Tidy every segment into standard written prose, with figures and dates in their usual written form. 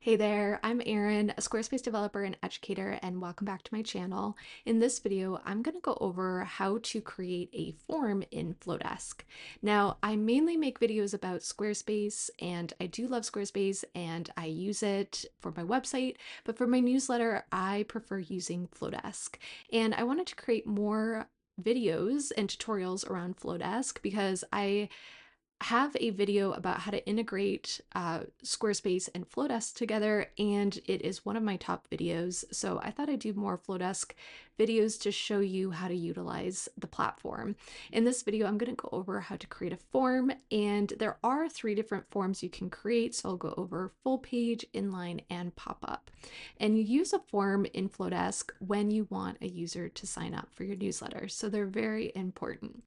Hey there, I'm Erin, a Squarespace developer and educator, and welcome back to my channel. In this video, I'm going to go over how to create a form in Flodesk. Now, I mainly make videos about Squarespace, and I do love Squarespace, and I use it for my website, but for my newsletter, I prefer using Flodesk. And I wanted to create more videos and tutorials around Flodesk because I have a video about how to integrate Squarespace and Flodesk together, and it is one of my top videos. So I thought I'd do more Flodesk videos to show you how to utilize the platform. In this video, I'm going to go over how to create a form, and there are 3 different forms you can create. So I'll go over full page, inline, and pop-up. And you use a form in Flodesk when you want a user to sign up for your newsletter. So they're very important.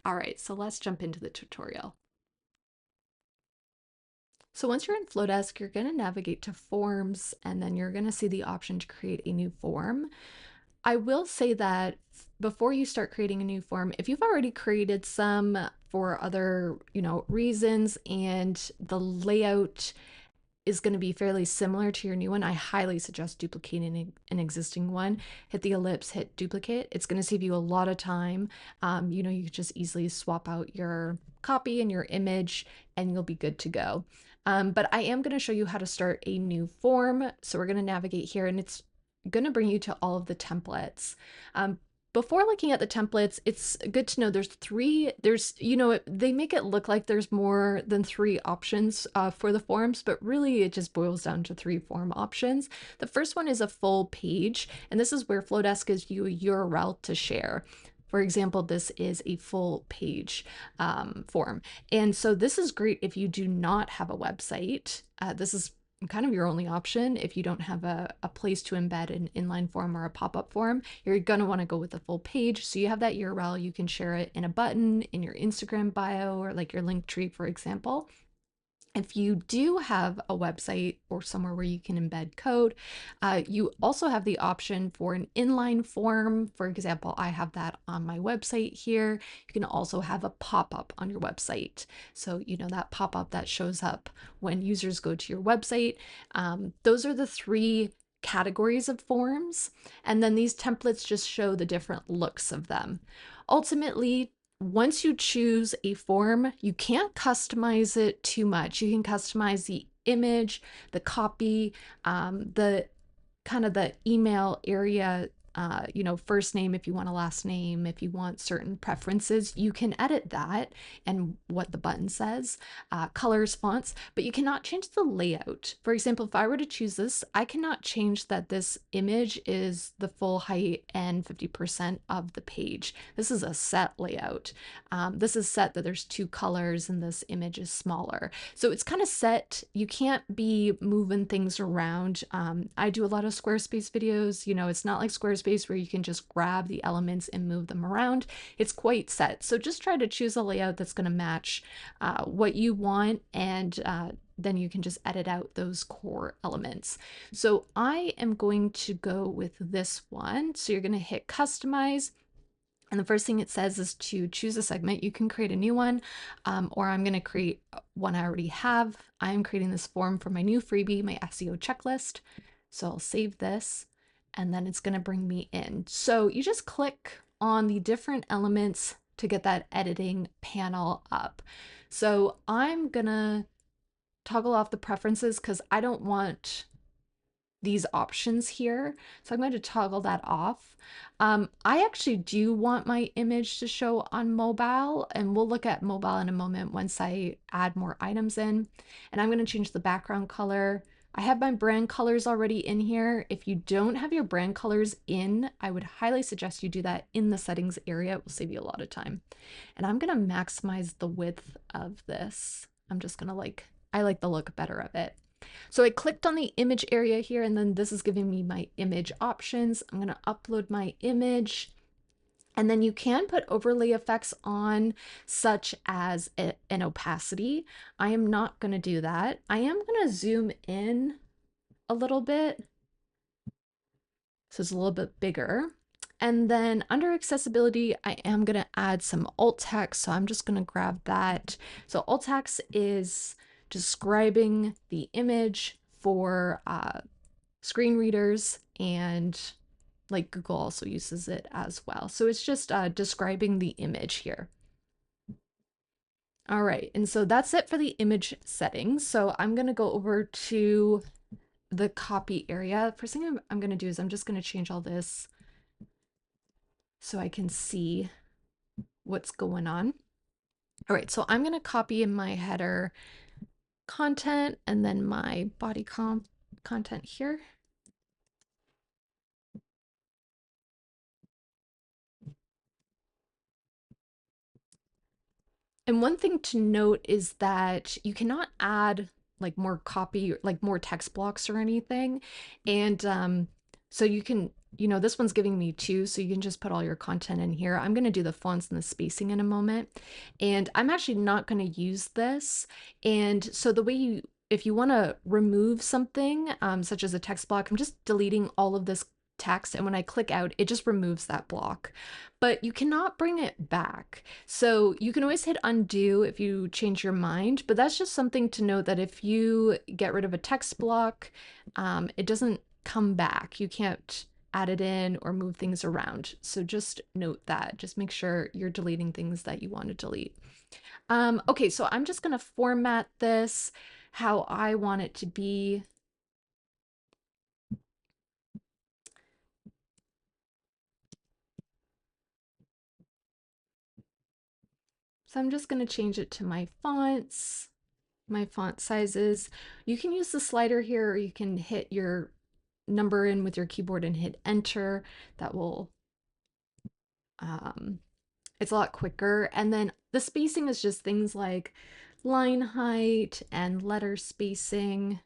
All right, so let's jump into the tutorial. So once you're in Flodesk, you're going to navigate to Forms, and then you're going to see the option to create a new form. I will say that before you start creating a new form, if you've already created some for other, reasons, and the layout is going to be fairly similar to your new one, I highly suggest duplicating an existing one. Hit the ellipse, hit duplicate. It's going to save you a lot of time. You can just easily swap out your copy and your image, and you'll be good to go. But I am going to show you how to start a new form. So we're going to navigate here, and it's going to bring you to all of the templates. Before looking at the templates, it's good to know they make it look like there's more than 3 options for the forms, but really it just boils down to 3 form options. The first one is a full page, and this is where Flodesk gives you a URL to share. For example, this is a full page form. And so this is great if you do not have a website. This is kind of your only option. If you don't have a place to embed an inline form or a pop-up form, you're going to want to go with a full page. So you have that URL, you can share it in a button, in your Instagram bio, or like your link tree, for example. If you do have a website or somewhere where you can embed code, you also have the option for an inline form. For example, I have that on my website here. You can also have a pop-up on your website. So, that pop-up that shows up when users go to your website. Those are the 3 categories of forms. And then these templates just show the different looks of them. Ultimately, once you choose a form, you can't customize it too much. You can customize the image, the copy, the kind of the email area, first name if you want a last name, if you want certain preferences, you can edit that and what the button says, colors, fonts, but you cannot change the layout. For example, if I were to choose this, I cannot change that this image is the full height and 50% of the page. This is a set layout. This is set that there's 2 colors and this image is smaller. So it's kind of set. You can't be moving things around. I do a lot of Squarespace videos. It's not like Squarespace where you can just grab the elements and move them around. It's quite set. So just try to choose a layout that's going to match what you want, and then you can just edit out those core elements. So I am going to go with this one. So you're going to hit customize. And the first thing it says is to choose a segment. You can create a new one, or I'm going to create one I already have. I'm creating this form for my new freebie, my SEO checklist. So I'll save this, and then it's going to bring me in. So you just click on the different elements to get that editing panel up. So I'm going to toggle off the preferences because I don't want these options here. So I'm going to toggle that off. I actually do want my image to show on mobile, and we'll look at mobile in a moment once I add more items in. And I'm going to change the background color. I have my brand colors already in here. If you don't have your brand colors in, I would highly suggest you do that in the settings area. It will save you a lot of time. And I'm going to maximize the width of this. I'm just going to I like the look better of it. So I clicked on the image area here, and then this is giving me my image options. I'm going to upload my image. And then you can put overlay effects on, such as an opacity. I am not going to do that. I am going to zoom in a little bit, so it's a little bit bigger. And then under accessibility, I am going to add some alt text. So I'm just going to grab that. So alt text is describing the image for screen readers, and like Google also uses it as well. So it's just describing the image here. All right, and so that's it for the image settings. So I'm gonna go over to the copy area. First thing I'm gonna do is I'm just gonna change all this so I can see what's going on. All right, so I'm gonna copy in my header content and then my body content here. And one thing to note is that you cannot add like more copy, like more text blocks or anything. And so you can, this one's giving me two, so you can just put all your content in here. I'm going to do the fonts and the spacing in a moment. And I'm actually not going to use this. And so the way if you want to remove something, such as a text block, I'm just deleting all of this text. And when I click out, it just removes that block. But you cannot bring it back. So you can always hit undo if you change your mind, but that's just something to note that if you get rid of a text block, it doesn't come back. You can't add it in or move things around. So just note that. Just make sure you're deleting things that you want to delete. Okay, so I'm just going to format this how I want it to be. So I'm just going to change it to my fonts, my font sizes. You can use the slider here, or you can hit your number in with your keyboard and hit enter. That will, it's a lot quicker. And then the spacing is just things like line height and letter spacing.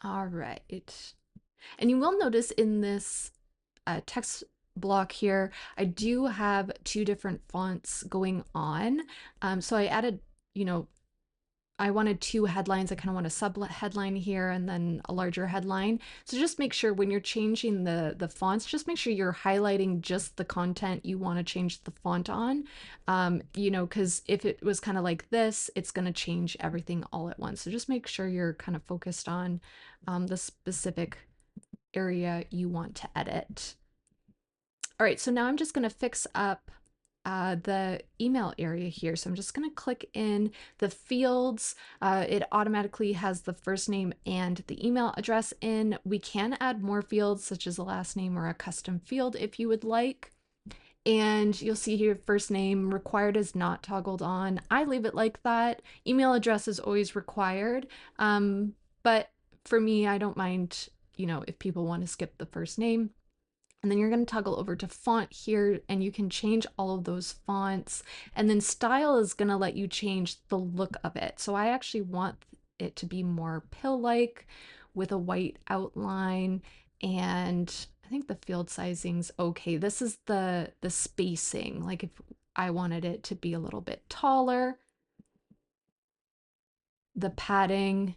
All right. And you will notice in this text block here, I do have two different fonts going on. So I added, I wanted two headlines. I kind of want a sub headline here and then a larger headline. So just make sure when you're changing the fonts, just make sure you're highlighting just the content you want to change the font on. Because if it was kind of like this, it's going to change everything all at once. So just make sure you're kind of focused on the specific area you want to edit. All right, so now I'm just going to fix up the email area here. So I'm just going to click in the fields. It automatically has the first name and the email address in. We can add more fields, such as a last name or a custom field if you would like. And you'll see here first name required is not toggled on. I leave it like that. Email address is always required. But for me, I don't mind, if people want to skip the first name. And then you're going to toggle over to font here, and you can change all of those fonts. And then style is going to let you change the look of it. So I actually want it to be more pill-like with a white outline. And I think the field sizing's okay. This is the spacing. Like if I wanted it to be a little bit taller, the padding,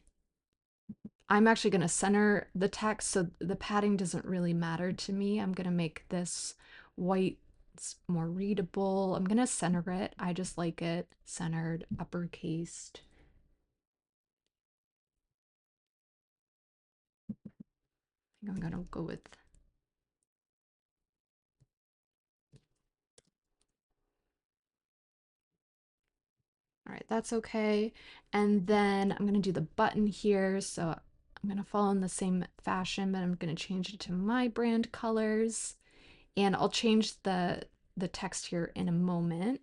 I'm actually going to center the text, so the padding doesn't really matter to me. I'm going to make this white more readable. I'm going to center it. I just like it centered, uppercased. I think I'm going to go with all right, that's okay. And then I'm going to do the button here. So I'm going to follow in the same fashion, but I'm going to change it to my brand colors. And I'll change the text here in a moment.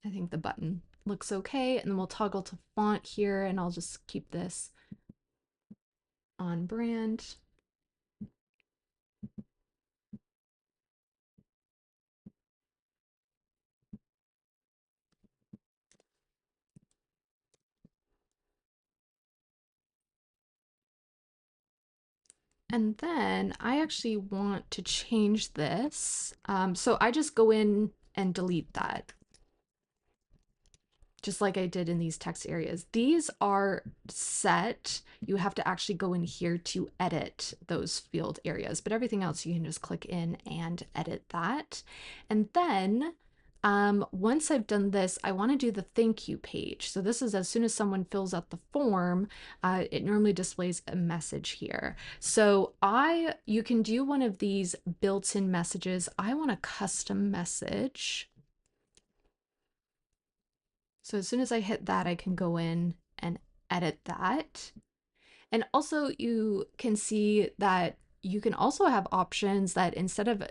I think the button looks okay. And then we'll toggle to font here, and I'll just keep this on brand. And then I actually want to change this. So I just go in and delete that, just like I did in these text areas. These are set. You have to actually go in here to edit those field areas, but everything else you can just click in and edit that. And then once I've done this, I want to do the thank you page. So this is as soon as someone fills out the form, it normally displays a message here. So you can do one of these built-in messages. I want a custom message. So as soon as I hit that, I can go in and edit that. And also you can see that you can also have options that instead of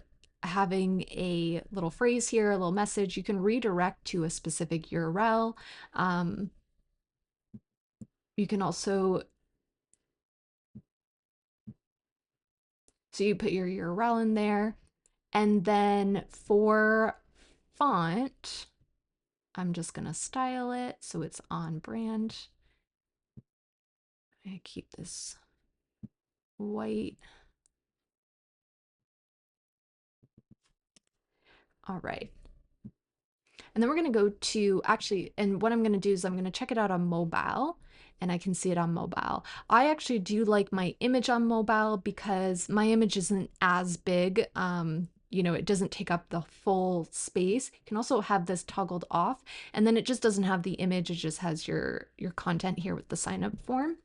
having a little phrase here, a little message, you can redirect to a specific URL. You can also, so you put your URL in there. And then for font, I'm just gonna style it so it's on brand. I keep this white. All right. And then we're going to go to actually, and what I'm going to do is I'm going to check it out on mobile, and I can see it on mobile. I actually do like my image on mobile because my image isn't as big. You know, it doesn't take up the full space. You can also have this toggled off, and then it just doesn't have the image. It just has your content here with the sign up form.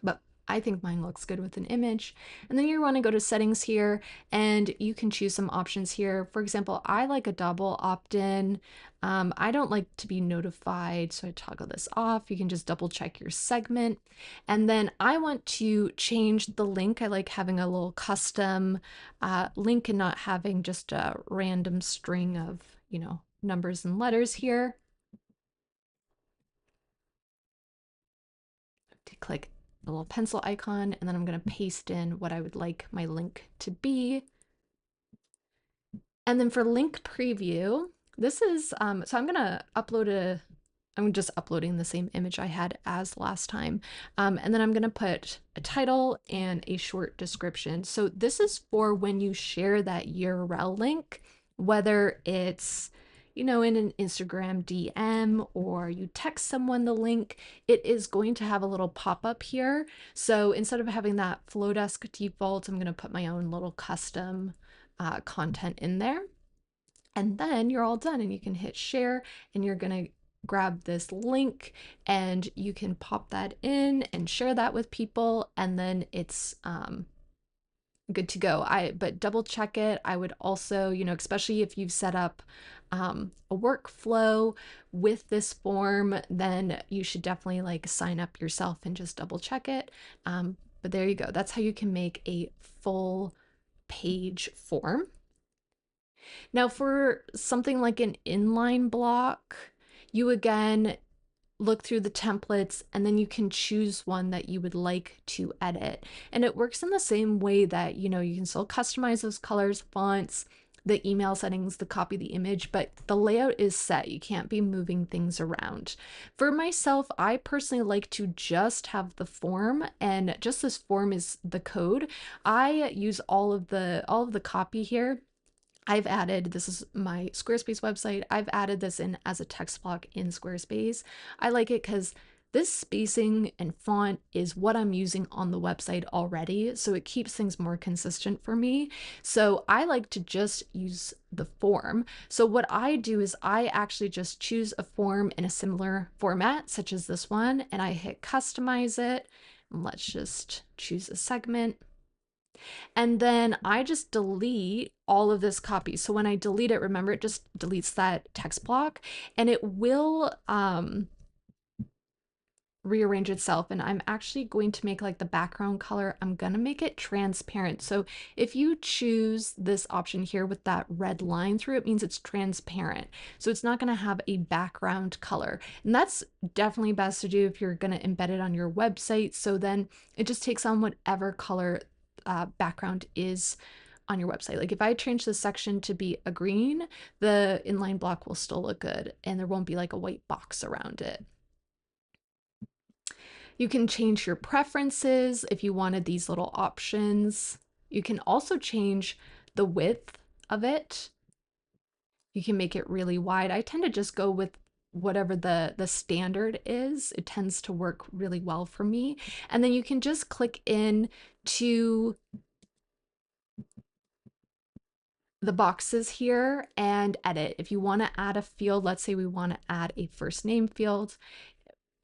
But I think mine looks good with an image. And then you want to go to settings here, and you can choose some options here. For example, I like a double opt-in. I don't like to be notified, so I toggle this off. You can just double check your segment. And then I want to change the link. I like having a little custom link and not having just a random string of, you know, numbers and letters here. To click the little pencil icon, and then I'm going to paste in what I would like my link to be. And then for link preview, this is, so I'm going to I'm just uploading the same image I had as last time. And then I'm going to put a title and a short description. So this is for when you share that URL link, whether it's, you know, in an Instagram DM or you text someone the link, it is going to have a little pop-up here. So instead of having that Flodesk default, I'm going to put my own little custom content in there. And then you're all done, and you can hit share, and you're going to grab this link and you can pop that in and share that with people, and then it's good to go. But double check it. I would also, you know, especially if you've set up a workflow with this form, then you should definitely like sign up yourself and just double check it. But there you go. That's how you can make a full page form. Now for something like an inline block, you again look through the templates, and then you can choose one that you would like to edit. And it works in the same way that, you know, you can still customize those colors, fonts, the email settings, the copy, the image, but the layout is set. You can't be moving things around. For myself, I personally like to just have the form, and just this form is the code. I use all of the copy here. I've added, this is my Squarespace website, I've added this in as a text block in Squarespace. I like it because this spacing and font is what I'm using on the website already, so it keeps things more consistent for me. So I like to just use the form. So what I do is I actually just choose a form in a similar format, such as this one, and I hit customize it. Let's just choose a segment. And then I just delete all of this copy. So when I delete it, remember, it just deletes that text block, and it will rearrange itself, and I'm actually going to make like the background color, I'm gonna make it transparent. So if you choose this option here with that red line through it, means it's transparent. So it's not gonna have a background color. And that's definitely best to do if you're gonna embed it on your website. So then it just takes on whatever color background is on your website. Like if I change this section to be a green, the inline block will still look good and there won't be like a white box around it. You can change your preferences if you wanted these little options. You can also change the width of it. You can make it really wide. I tend to just go with whatever the standard is. It tends to work really well for me. And then you can just click in to the boxes here and edit. If you want to add a field, let's say we want to add a first name field.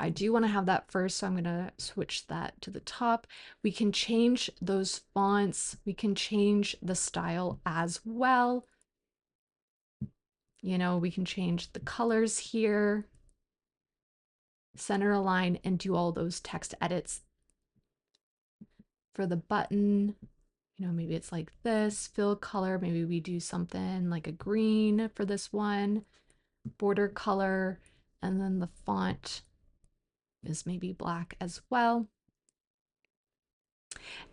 I do want to have that first, so I'm going to switch that to the top. We can change those fonts. We can change the style as well. You know, we can change the colors here, center align, and do all those text edits. For the button, you know, maybe it's like this, fill color. Maybe we do something like a green for this one, border color, and then the font is maybe black as well.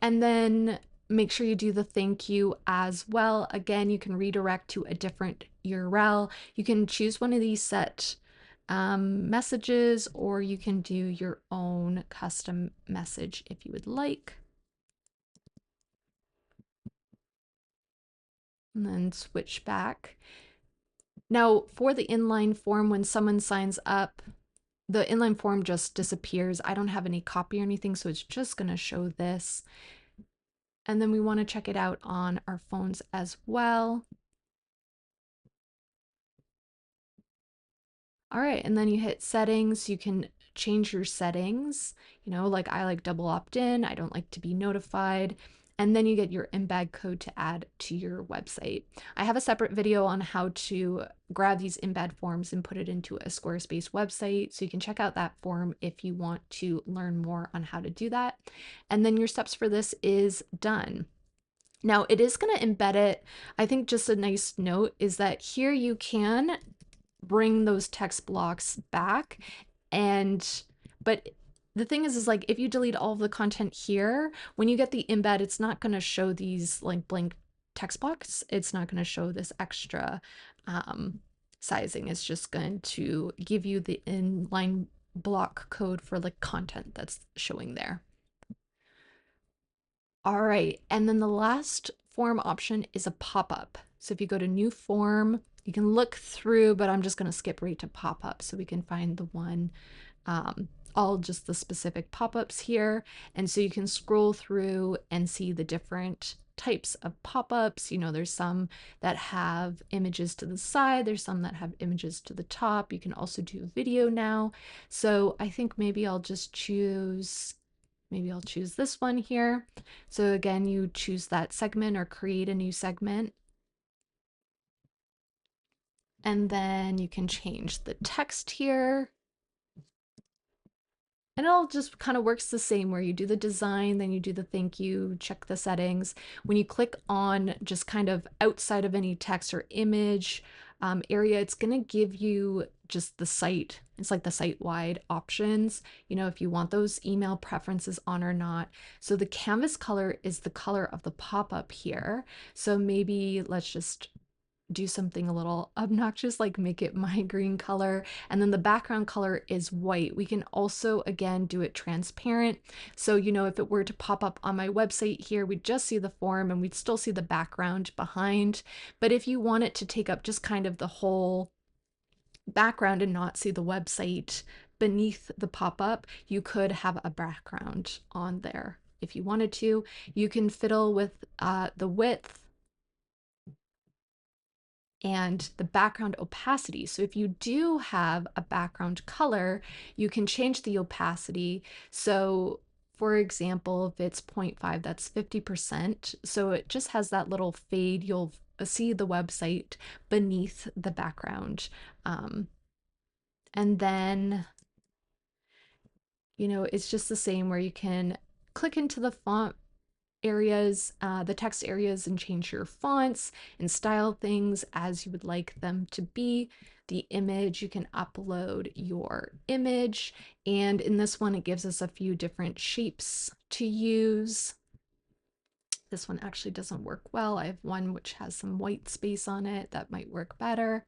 And then make sure you do the thank you as well. Again, you can redirect to a different URL. You can choose one of these set messages, or you can do your own custom message if you would like. And then switch back. Now for the inline form, when someone signs up, the inline form just disappears. I don't have any copy or anything, so it's just going to show this. And then we want to check it out on our phones as well. All right, and then you hit settings. You can change your settings. You know, like I like double opt-in. I don't like to be notified. And then you get your embed code to add to your website. I have a separate video on how to grab these embed forms and put it into a Squarespace website. So you can check out that form if you want to learn more on how to do that. And then your steps for this is done. Now it is going to embed it. I think just a nice note is that here you can bring those text blocks back, but the thing is like if you delete all of the content here, when you get the embed, it's not going to show these like blank text blocks. It's not going to show this extra sizing. It's just going to give you the inline block code for the content that's showing there. All right, and then the last form option is a pop-up. So if you go to new form, you can look through, but I'm just going to skip right to pop-up so we can find the one, all just the specific pop-ups here. And so you can scroll through and see the different types of pop-ups. You know, there's some that have images to the side, there's some that have images to the top. You can also do video now. So I think maybe I'll just choose this one here. So again, you choose that segment or create a new segment. And then you can change the text here. And it all just kind of works the same where you do the design, then you do the thank you, check the settings. When you click on just kind of outside of any text or image area, it's going to give you just the site. It's like the site-wide options, you know, if you want those email preferences on or not. So the canvas color is the color of the pop-up here. So maybe let's just do something a little obnoxious, like make it my green color, and then the background color is white. We can also again do it transparent, so you know, if it were to pop up on my website here, we'd just see the form and we'd still see the background behind. But if you want it to take up just kind of the whole background and not see the website beneath the pop-up, you could have a background on there if you wanted to. You can fiddle with the width and the background opacity. So if you do have a background color, you can change the opacity. So for example, if it's 0.5, that's 50%. So it just has that little fade. You'll see the website beneath the background. And then It's just the same where you can click into the font areas, the text areas, and change your fonts and style things as you would like them to be. The image, you can upload your image, and in this one, it gives us a few different shapes to use. This one actually doesn't work well. I have one which has some white space on it that might work better.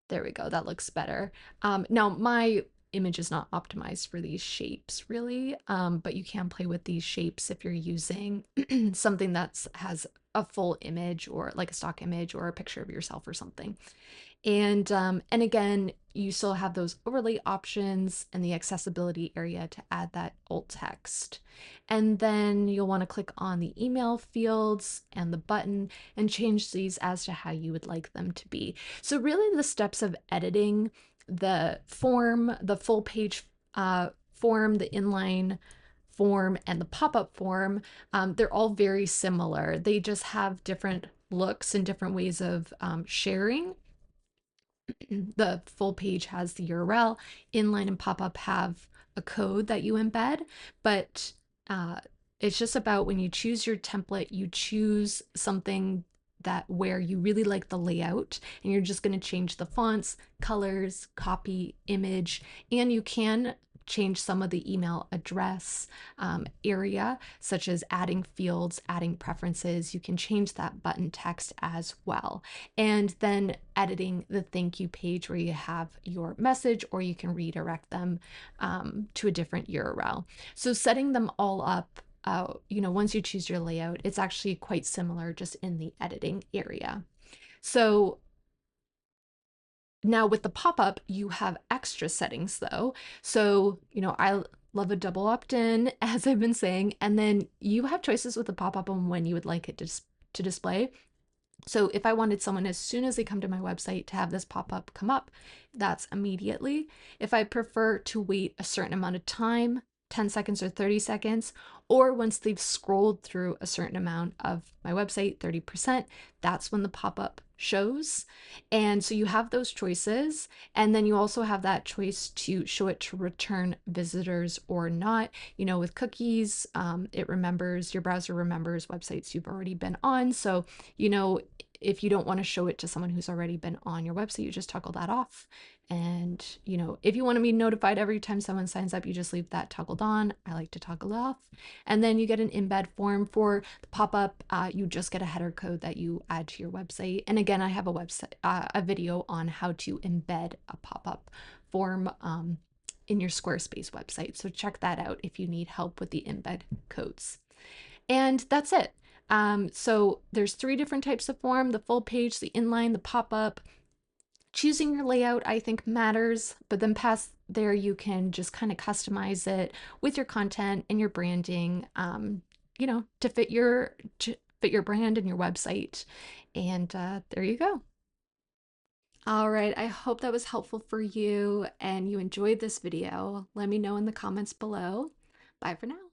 There we go, that looks better. Now my image is not optimized for these shapes really, but you can play with these shapes if you're using something that has a full image or like a stock image or a picture of yourself or something. And again, you still have those overlay options and the accessibility area to add that alt text. And then you'll want to click on the email fields and the button and change these as to how you would like them to be. So really the steps of editing the form, the full page form, the inline form, and the pop-up form, they're all very similar. They just have different looks and different ways of sharing. The full page has the URL. Inline and pop-up have a code that you embed, but it's just about when you choose your template, you choose something that where you really like the layout, and you're just going to change the fonts, colors, copy, image, and you can change some of the email address area, such as adding fields, adding preferences. You can change that button text as well. And then editing the thank you page where you have your message, or you can redirect them to a different URL. So setting them all up, once you choose your layout, it's actually quite similar just in the editing area. So now with the pop-up, you have extra settings though. So, I love a double opt-in, as I've been saying, and then you have choices with the pop-up on when you would like it to display. So if I wanted someone as soon as they come to my website to have this pop-up come up, that's immediately. If I prefer to wait a certain amount of time, 10 seconds or 30 seconds, or once they've scrolled through a certain amount of my website, 30%, that's when the pop-up shows. And so you have those choices, and then you also have that choice to show it to return visitors or not. With cookies, your browser remembers websites you've already been on. So, if you don't want to show it to someone who's already been on your website, you just toggle that off. And, if you want to be notified every time someone signs up, you just leave that toggled on. I like to toggle off. And then you get an embed form for the pop-up. You just get a header code that you add to your website. And again, I have a video on how to embed a pop-up form in your Squarespace website. So check that out if you need help with the embed codes. And that's it. So there's 3 different types of form: the full page, the inline, the pop-up. Choosing your layout, I think, matters, but then past there, you can just kind of customize it with your content and your branding, to fit your brand and your website. And there you go. All right, I hope that was helpful for you and you enjoyed this video. Let me know in the comments below. Bye for now.